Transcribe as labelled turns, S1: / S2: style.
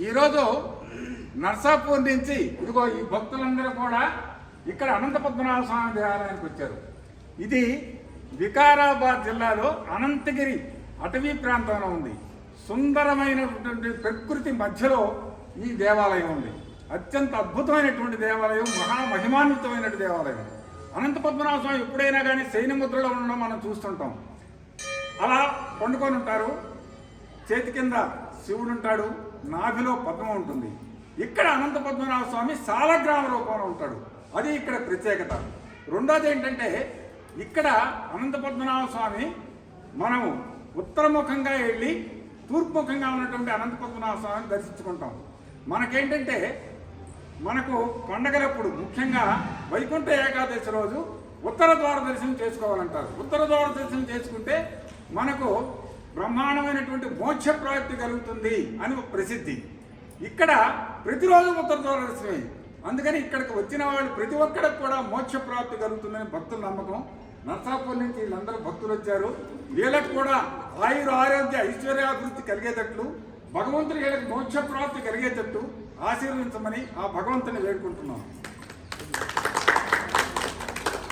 S1: ఈరోజు నర్సాపూర్ నుంచి ఇదిగో ఈ భక్తులందరూ కూడా ఇక్కడ అనంత పద్మనాభ స్వామి దేవాలయానికి వచ్చారు. ఇది వికారాబాద్ జిల్లాలో అనంతగిరి అటవీ ప్రాంతంలో ఉంది. సుందరమైనటువంటి ప్రకృతి మధ్యలో ఈ దేవాలయం ఉంది. అత్యంత అద్భుతమైనటువంటి దేవాలయం, మహామహిమాన్వితమైనటువంటి దేవాలయం. అనంత పద్మనాభ స్వామి ఎప్పుడైనా కానీ శయనముద్రలో ఉండడం మనం చూస్తుంటాం. అలా పండుకొని ఉంటారు, చేతి కింద శివుడు ఉంటాడు, నాభిలో పద్మం ఉంటుంది. ఇక్కడ అనంత పద్మనాభ స్వామి సాలగ్రామ రూపంలో ఉంటాడు. అది ఇక్కడ ప్రత్యేకత. రెండోది ఏంటంటే, ఇక్కడ అనంత పద్మనాభ స్వామి మనము ఉత్తరముఖంగా వెళ్ళి తూర్పుముఖంగా ఉన్నటువంటి అనంత పద్మనాభ స్వామిని దర్శించుకుంటాం. మనకేంటంటే, మనకు పండగలప్పుడు ముఖ్యంగా వైకుంఠ ఏకాదశి రోజు ఉత్తర ద్వార దర్శనం చేసుకోవాలంటారు. ఉత్తర ద్వార దర్శనం చేసుకుంటే మనకు బ్రహ్మాండమైనటువంటి మోక్ష ప్రాప్తి కలుగుతుంది అని ప్రసిద్ధి. ఇక్కడ ప్రతిరోజు ఉత్తర ద్వార దర్శనమే. అందుకని ఇక్కడికి వచ్చిన వాళ్ళు ప్రతి ఒక్కరికి కూడా మోక్ష ప్రాప్తి కలుగుతుందని భక్తుల నమ్మకం. నర్సాపూర్ నుంచి వీళ్ళందరూ భక్తులు వచ్చారు. వీళ్ళకి కూడా ఆరోగ్య ఐశ్వర్యాభివృద్ధి కలిగేటట్లు, భగవంతుని వీళ్ళకి మోక్ష ప్రాప్తి కలిగేటట్టు ఆశీర్వదించమని ఆ భగవంతుని వేడుకుంటున్నాం.